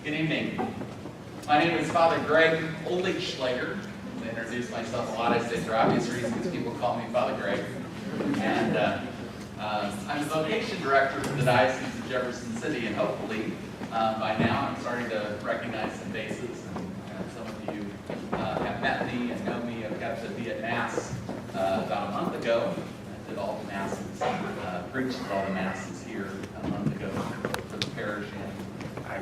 Good evening. My name is Father Greg Oldschlager. To introduce myself a lot, I say for obvious reasons people call me Father Greg. And I'm the vocation director for the Diocese of Jefferson City, and hopefully by now I'm starting to recognize some faces. And some of you have met me and know me. I've got to be at Mass about a month ago. I did all the Masses, preached all the Masses here a month ago for the parish at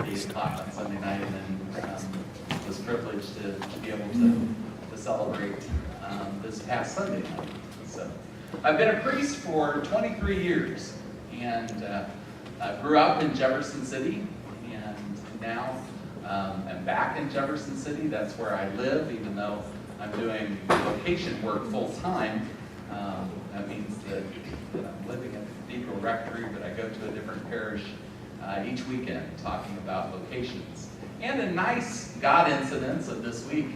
8 o'clock on Sunday night, and then was privileged to be able to celebrate this past Sunday night. So I've been a priest for 23 years, and grew up in Jefferson City, and now am back in Jefferson City. That's where I live, even though I'm doing vocation work full time. That means that I'm living at the Cathedral Rectory, but I go to a different parish each weekend talking about vocations. And a nice God incidence of this week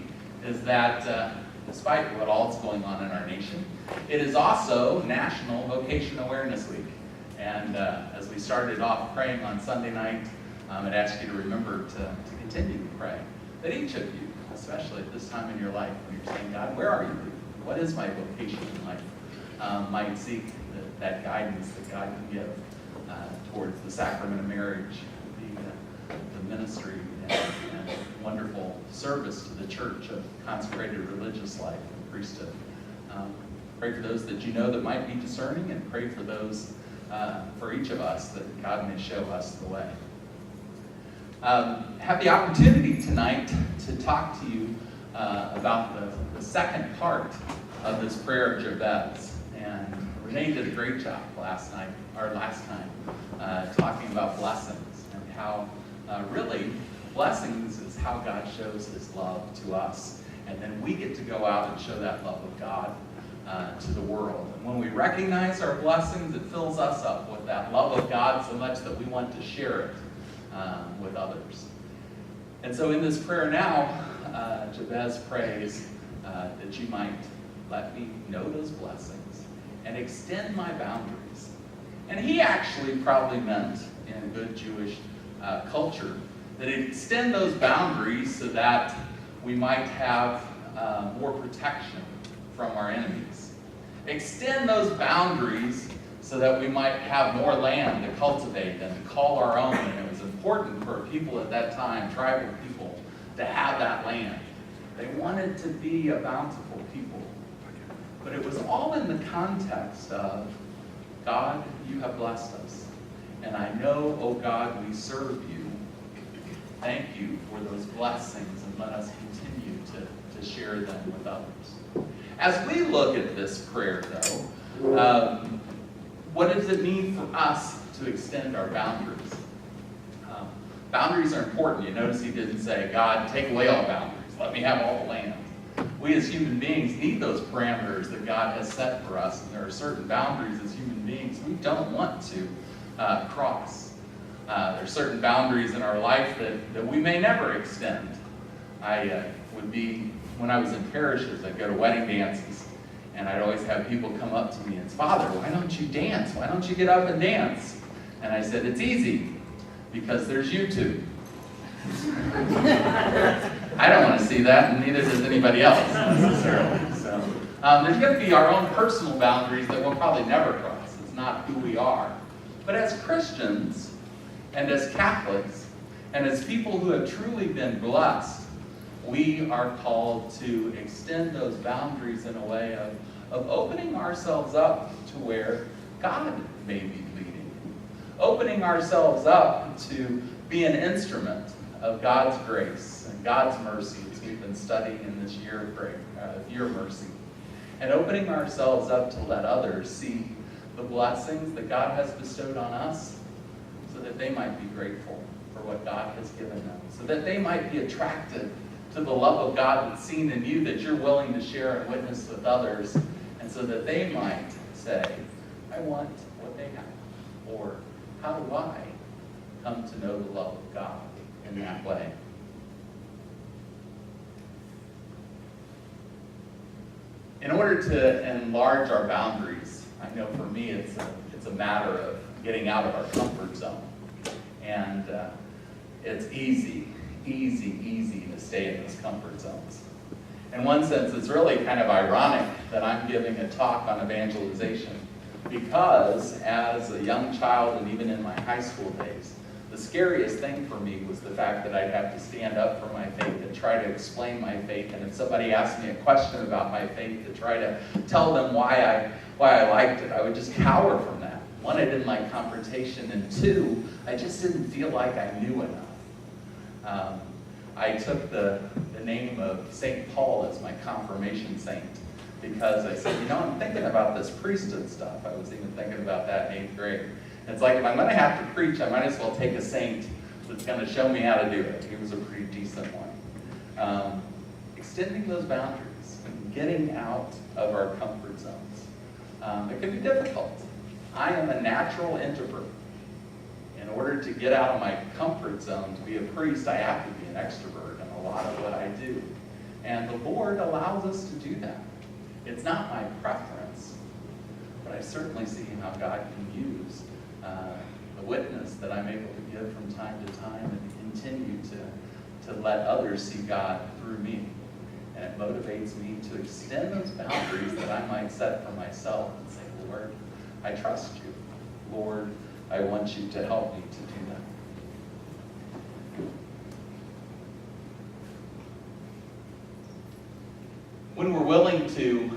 is that despite what all is going on in our nation, it is also National Vocation Awareness Week. And as we started off praying on Sunday night, I'd ask you to remember to continue to pray. That each of you, especially at this time in your life, when you're saying, God, where are you? What is my vocation in life? Might seek that guidance that God can give towards the sacrament of marriage, the ministry, and wonderful service to the church of consecrated religious life and priesthood. Pray for those that you know that might be discerning, and pray for those, for each of us, that God may show us the way. Have the opportunity tonight to talk to you about the second part of this prayer of Jabez. And Renee did a great job last time, talking about blessings, and how really blessings is how God shows his love to us. And then we get to go out and show that love of God to the world. And when we recognize our blessings, it fills us up with that love of God so much that we want to share it with others. And so in this prayer now, Jabez prays that you might let me know those blessings and extend my boundaries. And he actually probably meant, in good Jewish culture, that he'd extend those boundaries so that we might have more protection from our enemies. Extend those boundaries so that we might have more land to cultivate and to call our own. And it was important for people at that time, tribal people, to have that land. They wanted to be a bountiful people. But it was all in the context of, God, you have blessed us. And I know, oh God, we serve you. Thank you for those blessings, and let us continue to share them with others. As we look at this prayer, though, what does it mean for us to extend our boundaries? Boundaries are important. You notice he didn't say, God, take away all boundaries. Let me have all the land. We as human beings need those parameters that God has set for us. And there are certain boundaries as human beings we don't want to cross. There are certain boundaries in our life that we may never extend. When I was in parishes, I'd go to wedding dances, and I'd always have people come up to me and say, Father, why don't you dance? Why don't you get up and dance? And I said, it's easy, because there's YouTube. I don't want to see that, and neither does anybody else necessarily. So there's going to be our own personal boundaries that we'll probably never cross. It's not who we are. But as Christians, and as Catholics, and as people who have truly been blessed, we are called to extend those boundaries in a way of opening ourselves up to where God may be leading. Opening ourselves up to be an instrument of God's grace and God's mercy, as we've been studying in this year of grace, year of mercy. And opening ourselves up to let others see the blessings that God has bestowed on us, so that they might be grateful for what God has given them, so that they might be attracted to the love of God that's seen in you, that you're willing to share and witness with others, and so that they might say, I want what they have, or how do I come to know the love of God in that way? In order to enlarge our boundaries, I know for me it's a matter of getting out of our comfort zone. And it's easy easy to stay in those comfort zones. In one sense, it's really kind of ironic that I'm giving a talk on evangelization, because as a young child and even in my high school days, the scariest thing for me was the fact that I'd have to stand up for my faith and try to explain my faith. And if somebody asked me a question about my faith, to try to tell them why I liked it, I would just cower from that. One, I didn't like confrontation, and two, I just didn't feel like I knew enough. I took the name of St. Paul as my confirmation saint, because I said, I'm thinking about this priesthood stuff. I was even thinking about that in 8th grade. And it's like, if I'm going to have to preach, I might as well take a saint that's going to show me how to do it. He was a pretty decent one. Extending those boundaries, getting out of our comfort zones. It can be difficult. I am a natural introvert. In order to get out of my comfort zone to be a priest, I have to be an extrovert in a lot of what I do. And the Lord allows us to do that. It's not my preference, but I certainly see how God can use the witness that I'm able to give from time to time and continue to let others see God through me. And it motivates me to extend those boundaries that I might set for myself and say, Lord, I trust you. Lord, I want you to help me to do that. When we're willing to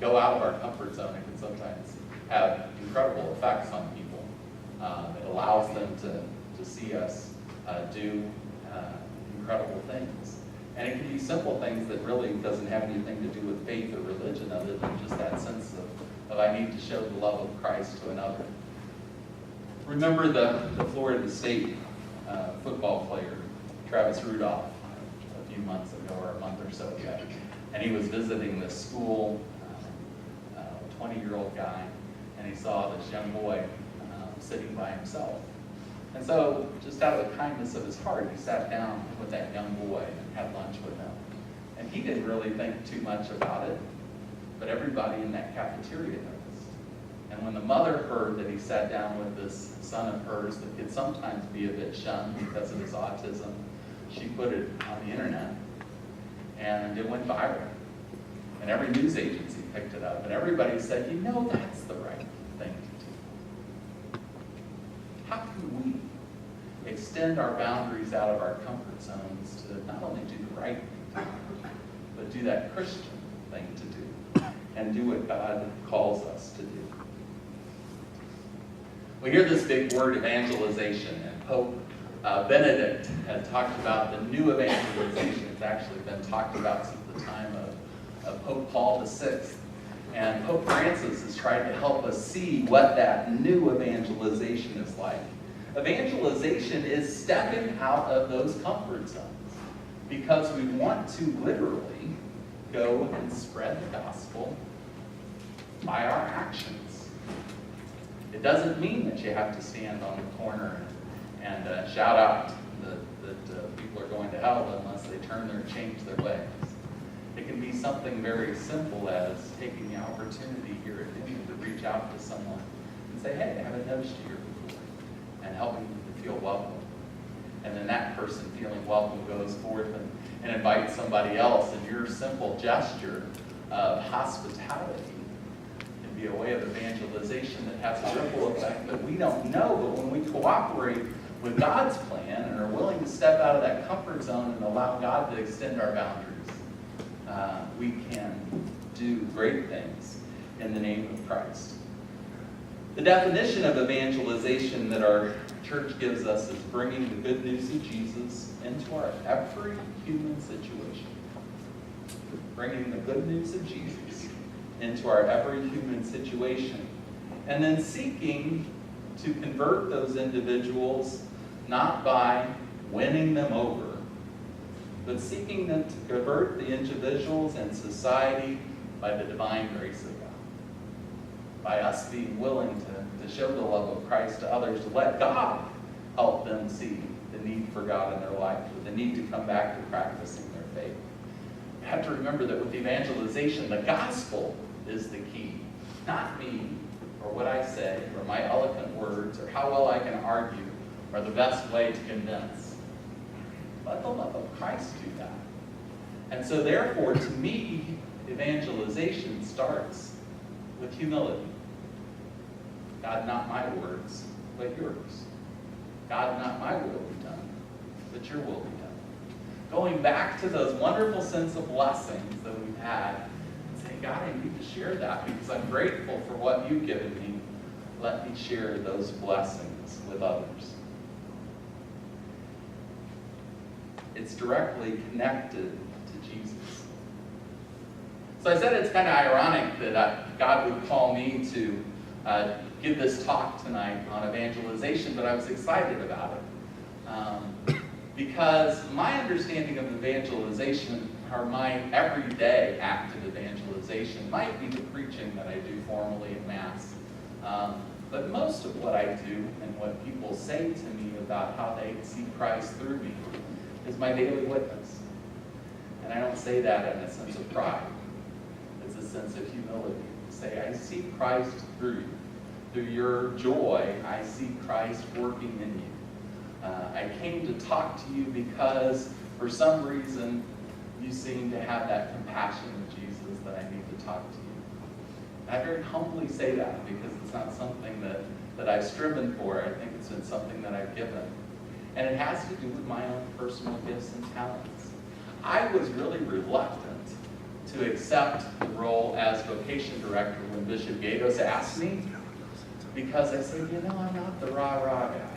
go out of our comfort zone, it can sometimes have incredible effects on people. It allows them to see us do incredible things. And it can be simple things that really doesn't have anything to do with faith or religion, other than just that sense of I need to show the love of Christ to another. Remember the Florida State football player, Travis Rudolph, a few months ago, or a month or so ago. And he was visiting this school, 20-year-old guy, and he saw this young boy sitting by himself. And so, just out of the kindness of his heart, he sat down with that young boy and had lunch with him. And he didn't really think too much about it, but everybody in that cafeteria noticed. And when the mother heard that he sat down with this son of hers that could sometimes be a bit shunned because of his autism, she put it on the internet, and it went viral. And every news agency picked it up, and everybody said, that's the right thing to do. How can we extend our boundaries out of our comfort zones to not only do the right thing to do, but do that Christian thing to do, and do what God calls us to do? We hear this big word, evangelization, and Pope Benedict had talked about the new evangelization. It's actually been talked about since the time of Pope Paul VI. And Pope Francis has tried to help us see what that new evangelization is like. Evangelization is stepping out of those comfort zones, because we want to literally go and spread the gospel by our actions. It doesn't mean that you have to stand on the corner and shout out that people are going to hell unless they turn or change their ways. It can be something very simple as taking the opportunity here at Newman to reach out to someone and say, hey, I haven't noticed you here before, and helping them to feel welcome. And then that person feeling welcome goes forth and invites somebody else, and your simple gesture of hospitality can be a way of evangelization that has a ripple effect that we don't know, but when we cooperate with God's plan and are willing to step out of that comfort zone and allow God to extend our boundaries, we can do great things in the name of Christ. The definition of evangelization that our church gives us is bringing the good news of Jesus into our every human situation. Bringing the good news of Jesus into our every human situation. And then seeking to convert those individuals not by winning them over, but seeking them to convert the individuals and society by the divine grace of God. By us being willing to show the love of Christ to others, to let God help them see the need for God in their life, or the need to come back to practicing their faith. You have to remember that with evangelization, the gospel is the key. Not me, or what I say, or my eloquent words, or how well I can argue, are the best way to convince. let the love of Christ do that. And so therefore, to me, evangelization starts with humility. God, not my words, but yours. God, not my will be done, but your will be done. Going back to those wonderful sense of blessings that we've had, and saying, God, I need to share that because I'm grateful for what you've given me. Let me share those blessings with others. It's directly connected to Jesus. So I said it's kind of ironic that God would call me to give this talk tonight on evangelization, but I was excited about it. Because my understanding of evangelization, or my everyday act of evangelization, might be the preaching that I do formally in Mass. But most of what I do and what people say to me about how they see Christ through me is my daily witness. And I don't say that in a sense of pride. It's a sense of humility. Say, I see Christ through you. Through your joy, I see Christ working in you. I came to talk to you because, for some reason, you seem to have that compassion of Jesus that I need to talk to you. I very humbly say that because it's not something that I've striven for. I think it's been something that I've given. And it has to do with my own personal gifts and talents. I was really reluctant to accept the role as vocation director when Bishop Gatos asked me, because I said, I'm not the rah-rah guy.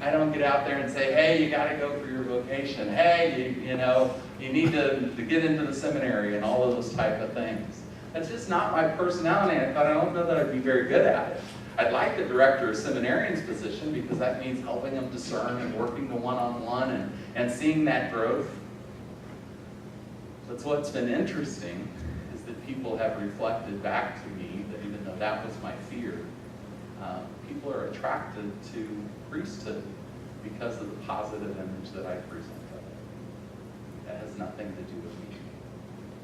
I don't get out there and say, hey, you got to go for your vocation. Hey, you need to get into the seminary and all of those type of things. That's just not my personality. I thought, I don't know that I'd be very good at it. I'd like the director of seminarian's position because that means helping them discern and working the one-on-one and seeing that growth. But what's been interesting is that people have reflected back to me that even though that was my fear, people are attracted to priesthood because of the positive image that I present of it. That has nothing to do with me.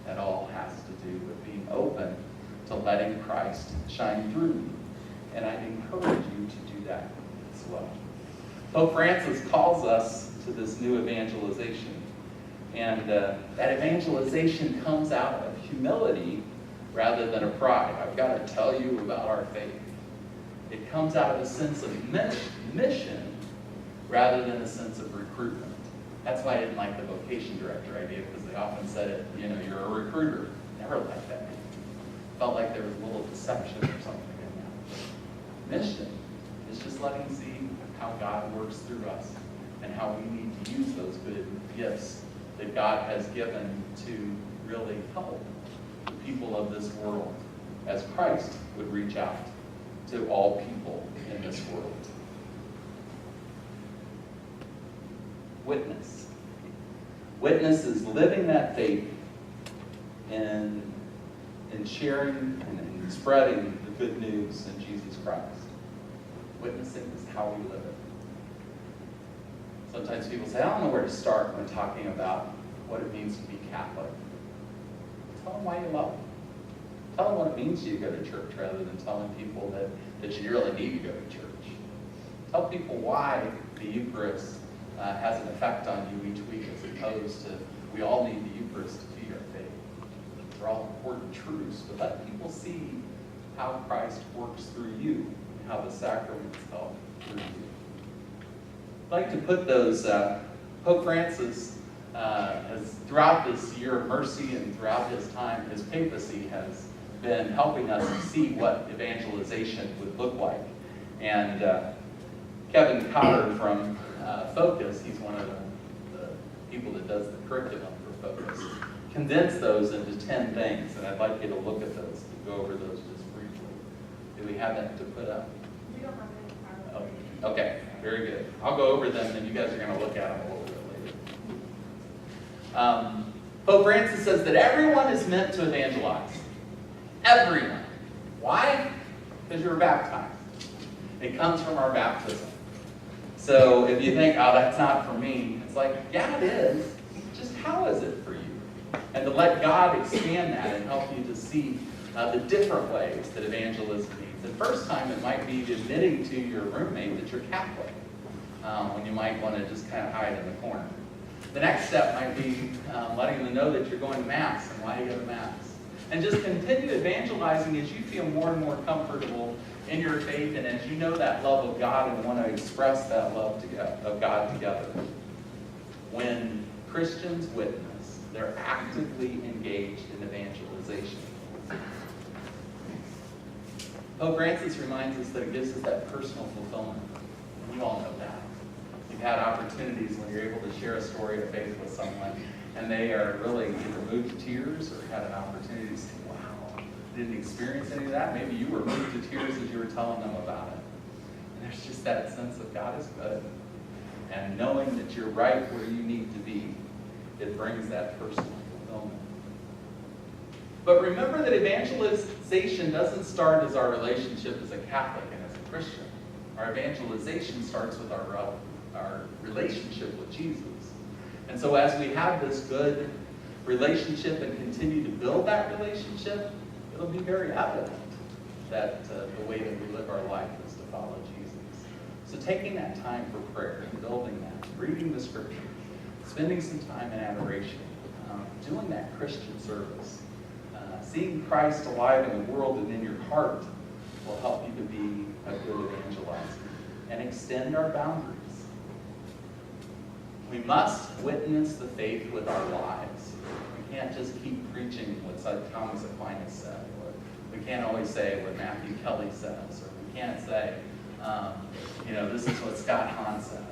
That all has to do with being open to letting Christ shine through me. And I encourage you to do that as well. Pope Francis calls us to this new evangelization. And that evangelization comes out of humility rather than a pride. I've got to tell you about our faith. It comes out of a sense of mission rather than a sense of recruitment. That's why I didn't like the vocation director idea, because they often said it, you're a recruiter. Never liked that. Felt like there was a little deception or something in that. Mission is just letting see how God works through us and how we need to use those good gifts that God has given to really help the people of this world as Christ would reach out to all people in this world. Witness. Witness is living that faith and sharing and spreading the good news in Jesus Christ. Witnessing is how we live it. Sometimes people say, I don't know where to start when talking about what it means to be Catholic. Tell them why you love them. Tell them what it means to you to go to church rather than telling people that you really need to go to church. Tell people why the Eucharist has an effect on you each week as opposed to we all need the Eucharist to feed our faith. They're all important truths, but let people see how Christ works through you and how the sacraments help through you. I'd like to put those, Pope Francis has, throughout this year of mercy and throughout his time, his papacy has been helping us see what evangelization would look like. And Kevin Cotter from Focus, he's one of the people that does the curriculum for Focus, condensed those into 10 things, and I'd like you to look at those, to go over those just briefly. Do we have that to put up? We don't have any. Oh, okay, very good. I'll go over them, and you guys are going to look at them a little bit later. Pope Francis says that everyone is meant to evangelize. Everyone. Why? Because you're baptized. It comes from our baptism. So if you think, oh, that's not for me, it's like, yeah, it is. Just how is it for you? And to let God expand that and help you to see the different ways that evangelism means. The first time it might be admitting to your roommate that you're Catholic, when you might want to just kind of hide in the corner. The next step might be letting them know that you're going to Mass and why you go to Mass. And just continue evangelizing as you feel more and more comfortable in your faith and as you know that love of God and want to express that love of God together. When Christians witness, they're actively engaged in evangelization. Pope Francis reminds us that it gives us that personal fulfillment. And you all know that. You've had opportunities when you're able to share a story of faith with someone and they are really either moved to tears or had an opportunity to say, wow, didn't experience any of that. Maybe you were moved to tears as you were telling them about it. And there's just that sense of God is good. And knowing that you're right where you need to be, it brings that personal fulfillment. But remember that evangelization doesn't start as our relationship as a Catholic and as a Christian. Our evangelization starts with our relationship with Jesus. And so as we have this good relationship and continue to build that relationship, it'll be very evident that the way that we live our life is to follow Jesus. So taking that time for prayer, building that, reading the Scripture, spending some time in adoration, doing that Christian service, seeing Christ alive in the world and in your heart will help you to be a good evangelizer and extend our boundaries. We must witness the faith with our lives. We can't just keep preaching what Thomas Aquinas said, or we can't always say what Matthew Kelly says, or we can't say, this is what Scott Hahn said.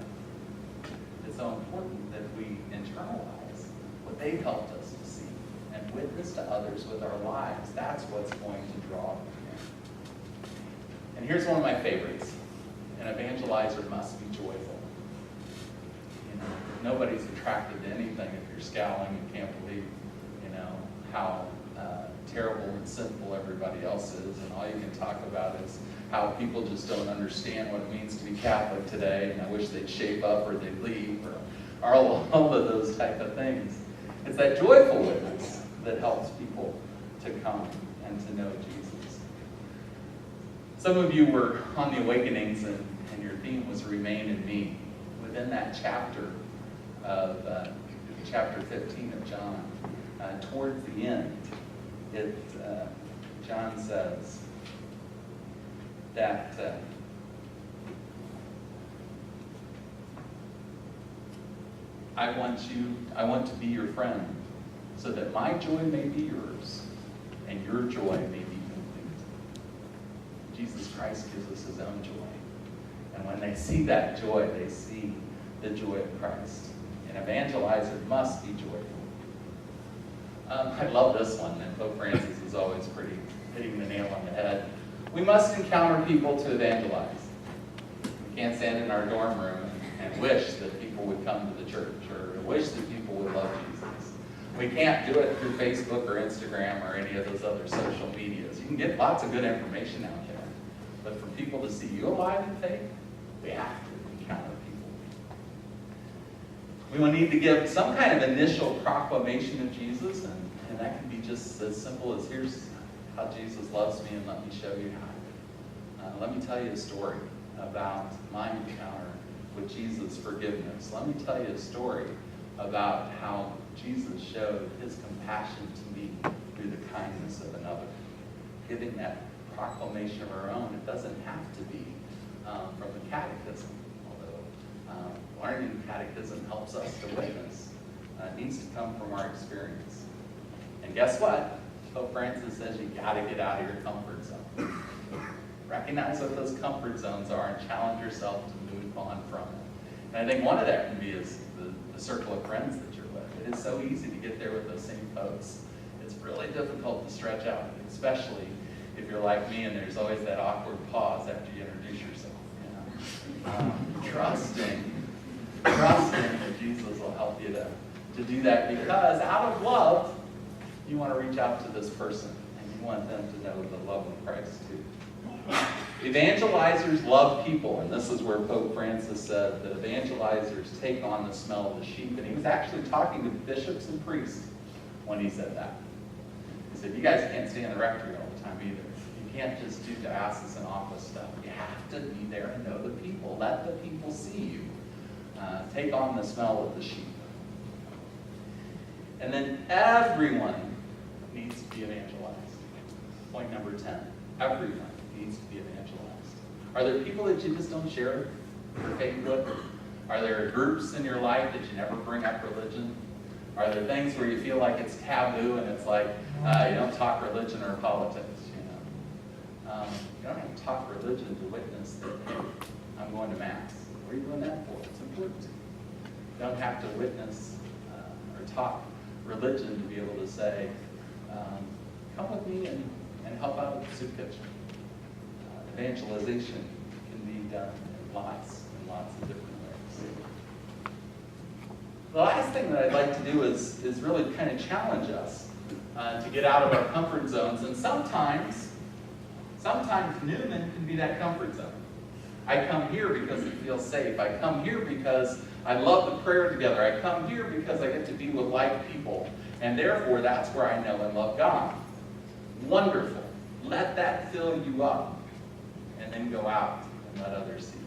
It's so important that we internalize what they've helped us to see and witness to others with our lives. That's what's going to draw them in. And here's one of my favorites. An evangelizer must be joyful. Nobody's attracted to anything if you're scowling and can't believe, how terrible and sinful everybody else is, and all you can talk about is how people just don't understand what it means to be Catholic today, and I wish they'd shape up or they'd leave, or all of those type of things. It's that joyful witness that helps people to come and to know Jesus. Some of you were on the Awakenings, and your theme was Remain in Me. Within that chapter of chapter 15 of John, towards the end, John says that I want to be your friend, so that my joy may be yours, and your joy may be complete. Jesus Christ gives us his own joy. And when they see that joy, they see the joy of Christ. An evangelizer must be joyful. I love this one, and Pope Francis is always pretty hitting the nail on the head. We must encounter people to evangelize. We can't stand in our dorm room and wish that people would come to the church, or wish that people would love Jesus. We can't do it through Facebook or Instagram or any of those other social medias. You can get lots of good information out there, but for people to see you alive in faith, we have to encounter people. We will need to give some kind of initial proclamation of Jesus, and that can be just as simple as, here's how Jesus loves me, and let me show you how. Let me tell you a story about my encounter with Jesus' forgiveness. Let me tell you a story about how Jesus showed his compassion to me through the kindness of another. Giving that proclamation of our own, it doesn't have to be from the catechism, although learning the catechism helps us to witness. It needs to come from our experience. And guess what? Pope Francis says you got to get out of your comfort zone. Recognize what those comfort zones are and challenge yourself to move on from it. And I think one of that can be is the circle of friends that you're with. It is so easy to get there with those same folks. It's really difficult to stretch out, especially if you're like me and there's always that awkward pause after you introduce yourself. Trusting that Jesus will help you to do that, because out of love, you want to reach out to this person and you want them to know the love of Christ too. Evangelizers love people, and this is where Pope Francis said that evangelizers take on the smell of the sheep. And he was actually talking to bishops and priests when he said that. He said, you guys can't stay in the rectory all the time either. You can't just do diocese and office stuff. You have to be there and know the people. Let the people see you. Take on the smell of the sheep. And then everyone needs to be evangelized. Point number 10. Everyone needs to be evangelized. Are there people that you just don't share your faith with? Are there groups in your life that you never bring up religion? Are there things where you feel like it's taboo and it's like you don't talk religion or politics? You don't have to talk religion to witness that, hey, I'm going to Mass. What are you doing that for? It's important to you. You don't have to witness or talk religion to be able to say, come with me and help out with the soup kitchen. Evangelization can be done in lots of different ways. The last thing that I'd like to do is really kind of challenge us to get out of our comfort zones. And sometimes Newman can be that comfort zone. I come here because it feels safe. I come here because I love the prayer together. I come here because I get to be with like people. And therefore, that's where I know and love God. Wonderful. Let that fill you up. And then go out and let others see.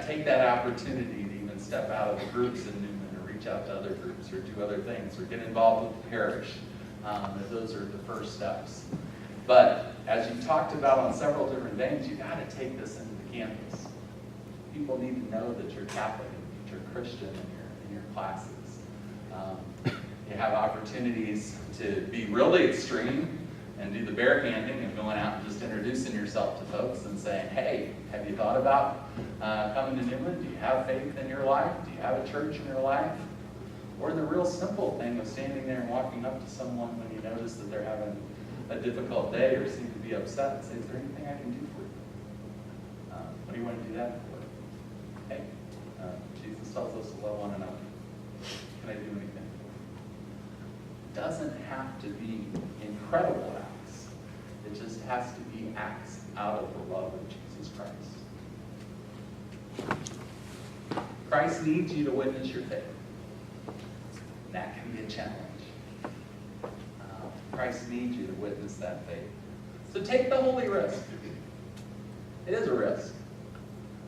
Take that opportunity to even step out of the groups in Newman or reach out to other groups or do other things or get involved with the parish. Those are the first steps. But as you've talked about on several different things, you've got to take this into the campus. People need to know that you're Catholic, that you're Christian in your classes. You have opportunities to be really extreme and do the barehanding and going out and just introducing yourself to folks and saying, hey, have you thought about coming to Newman? Do you have faith in your life? Do you have a church in your life? Or the real simple thing of standing there and walking up to someone when you notice that they're having a difficult day or seem to be upset and say, is there anything I can do for you? What do you want to do that for? Hey, Jesus tells us to love one another. Can I do anything for you? It doesn't have to be incredible acts. It just has to be acts out of the love of Jesus Christ. Christ needs you to witness your faith. And that can be a challenge. Christ needs you to witness that faith. So take the holy risk. It is a risk.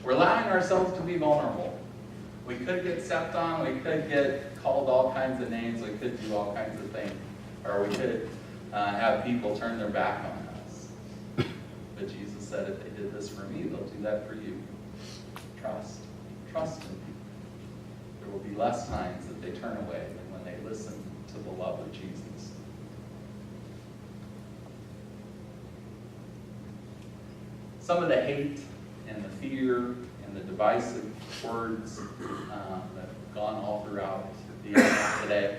We're allowing ourselves to be vulnerable. We could get stepped on. We could get called all kinds of names. We could do all kinds of things. Or we could have people turn their back on us. But Jesus said, if they did this for me, they'll do that for you. Trust. Trust in people. There will be less times that they turn away than when they listen to the love of Jesus. Some of the hate and the fear and the divisive words that have gone all throughout the internet today,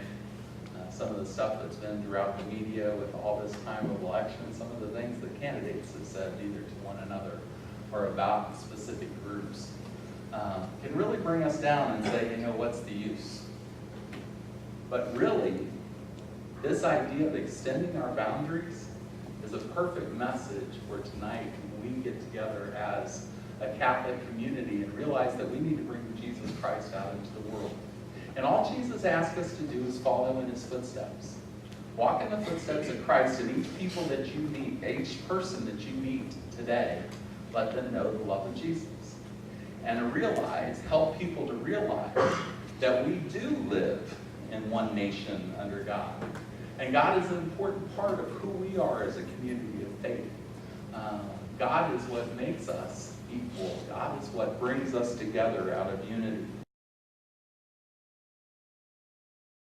some of the stuff that's been throughout the media with all this time of election, some of the things that candidates have said either to one another or about specific groups, can really bring us down and say, what's the use? But really, this idea of extending our boundaries is a perfect message for tonight when we get together as a Catholic community and realize that we need to bring Jesus Christ out into the world. And all Jesus asks us to do is follow in his footsteps. Walk in the footsteps of Christ, and each people that you meet, each person that you meet today, let them know the love of Jesus. And help people to realize that we do live in one nation under God. And God is an important part of who we are as a community of faith. God is what makes us equal. God is what brings us together out of unity.